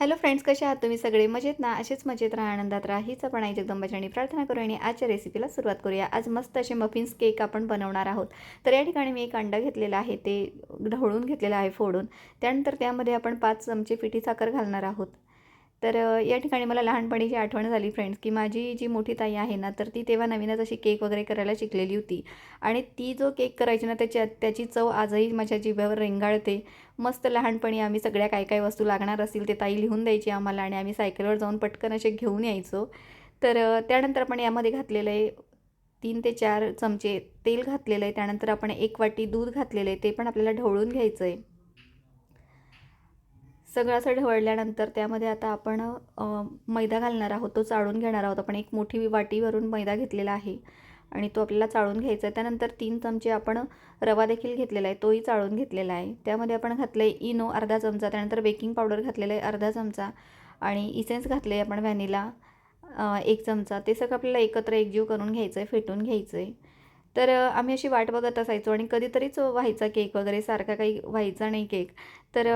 Hello friends, कसे आहात तुम्ही सगळे? मजेत ना? असेच मजेत राहा, आनंदात राहा हीच आपण आई जगदंबाचरणी प्रार्थना करू आणि आजच्या रेसिपीला सुरुवात करूया. आज मस्त असे मफिन्स केक आपण बनवणार आहोत. तर या ठिकाणी मी एक अंडा घेतलेला आहे, ते ढवळून घेतलेलं आहे फोडून. त्यानंतर त्यामध्ये आपण 5 चमचे पिठी साखर घालणार आहोत. तर या ठिकाणी मला लहानपणीची आठवण झाली फ्रेंड्स, की माझी जी मोठी ताई आहे ना, तर ती तेव्हा नवीनच अशी केक वगैरे करायला शिकलेली होती. आणि ती जो केक करायची ना, त्याची चव आजही माझ्या जिभेवर रेंगाळते. मस्त लहानपणी आम्ही सगळ्या काय काय वस्तू लागणार असतील ते ताई लिहून द्यायची आम्हाला आणि आम्ही सायकलवर जाऊन पटकन असे घेऊन यायचो. तर त्यानंतर आपण यामध्ये घातलेलं आहे 3 ते 4 चमचे तेल घातलेलं आहे. त्यानंतर आपण 1 वाटी दूध घातलेलं आहे, ते पण आपल्याला ढवळून घ्यायचं आहे. सगळं असं ढवळल्यानंतर त्यामध्ये आता आपण मैदा घालणार आहोत, तो चाळून घेणार आहोत. आपण एक मोठी वाटीवरून मैदा घेतलेला आहे आणि तो आपल्याला चाळून घ्यायचा आहे. त्यानंतर 3 चमचे आपण रवा देखील घेतलेला आहे, तोही चाळून घेतलेला आहे. त्यामध्ये आपण घातलं आहे इनो अर्धा चमचा, त्यानंतर बेकिंग पावडर घातलेलं आहे अर्धा चमचा आणि इसेन्स घातले आहे आपण व्हॅनिला 1 चमचा. ते सगळं आपल्याला एकत्र एकजीव करून घ्यायचं आहे, फेटून घ्यायचं आहे. तर आम्ही अशी वाट बघत असायचो आणि कधीतरीच व्हायचा केक वगैरे, सारखा काही व्हायचा नाही केक. तर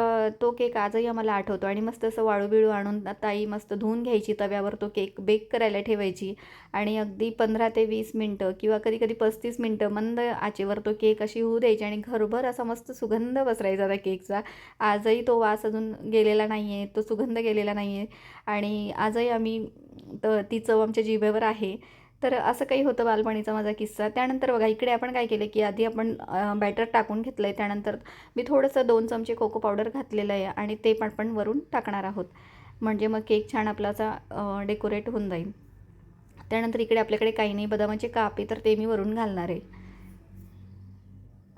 तो केक आजही आम्हाला आठवतो आणि मस्त असं वाळू-बिळू आणून ताई मस्त धुवून घ्यायची, तव्यावर तो केक बेक करायला ठेवायची आणि अगदी 15 ते 20 मिनटं किंवा कधी-कधी 35 मिनटं मंद आचेवर तो केक अशी होऊ द्यायची आणि घरभर असा मस्त सुगंध पसरायचा त्या केकचा. आजही तो वास अजून गेलेला नाही आहे, तो सुगंध गेलेला नाही आहे आणि आजही आम्ही ती चव आमच्या जिभेवर आहे. तर असं काही होतं बालपणीचा माझा किस्सा. त्यानंतर बघा इकडे आपण काय केलं, की आधी आपण बॅटर टाकून घेतलं आहे. त्यानंतर मी थोडंसं 2 चमचे कोको पावडर घातलेलं आहे आणि ते पण आपण वरून टाकणार आहोत. म्हणजे मग केक छान आपला असा डेकोरेट होऊन जाईल. त्यानंतर इकडे आपल्याकडे काही नाही, बदामाचे काप आहे, तर ते मी वरून घालणार आहे.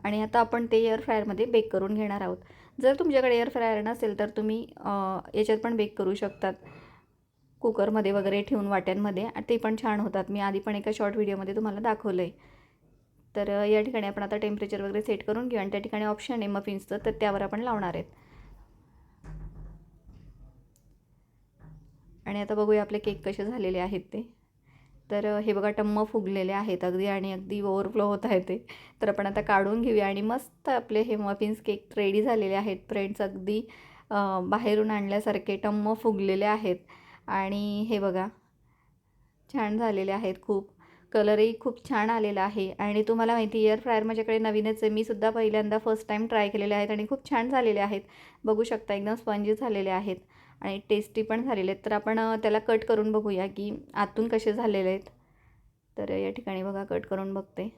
आणि आता आपण ते एअर फ्रायरमध्ये बेक करून घेणार आहोत. जर तुमच्याकडे एअर फ्रायर नसेल तर तुम्ही याच्यात पण बेक करू शकतात. कुकरमध्ये वगैरे ठेवून वाट्यांमध्ये ते पण छान होतात. मी आधी पण एका शॉर्ट व्हिडिओमध्ये तुम्हाला दाखवलं आहे. तर या ठिकाणी आपण आता टेम्परेचर वगैरे सेट करून घेऊ आणि त्या ठिकाणी ऑप्शन आहे मफिन्सचं, तर त्यावर आपण लावणार आहेत. आणि आता बघूया आपले केक कसे झालेले आहेत ते. तर हे बघा टम्म फुगलेले आहेत अगदी आणि अगदी ओव्हरफ्लो होत आहे ते. तर आपण आता काढून घेऊया आणि मस्त आपले हे मफिन्स केक रेडी झालेले आहेत फ्रेंड्स. अगदी बाहेरून आणल्यासारखे टम्म फुगलेले आहेत आणि हे बघा छान झालेले आहेत खूप. कलरही खूप छान आलेला आहे आणि तुम्हाला माहिती एअर फ्रायर माझ्याकडे नवीनच आहे. मी सुद्धा पहिल्यांदा फर्स्ट टाईम ट्राय केलेले आहेत आणि खूप छान झालेले आहेत. बघू शकता एकदम स्पंजी झालेले आहेत आणि टेस्टी पण झालेले आहेत. तर आपण त्याला कट करून बघूया की आतून कसे झालेले आहेत. तर या ठिकाणी बघा कट करून बघते.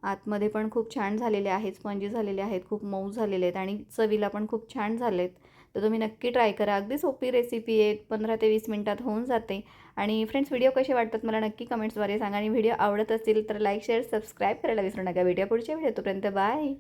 आतमध्ये पण खूप छान झालेले आहेत, स्पंजी झालेले आहेत, खूप मऊ झालेले आहेत आणि चवीला पण खूप छान झाले आहेत. तर तुम्ही नक्की ट्राय करा. अगदी सोपी रेसिपी आहे, 15 ते 20 मिनटात होऊन जाते. आणि फ्रेंड्स व्हिडिओ कसे वाटतात मला नक्की कमेंट्सद्वारे सांगा आणि व्हिडिओ आवडत असतील तर लाईक शेअर सबस्क्राईब करायला विसरू नका. भेटूया पुढच्या व्हिडिओ, तोपर्यंत बाय.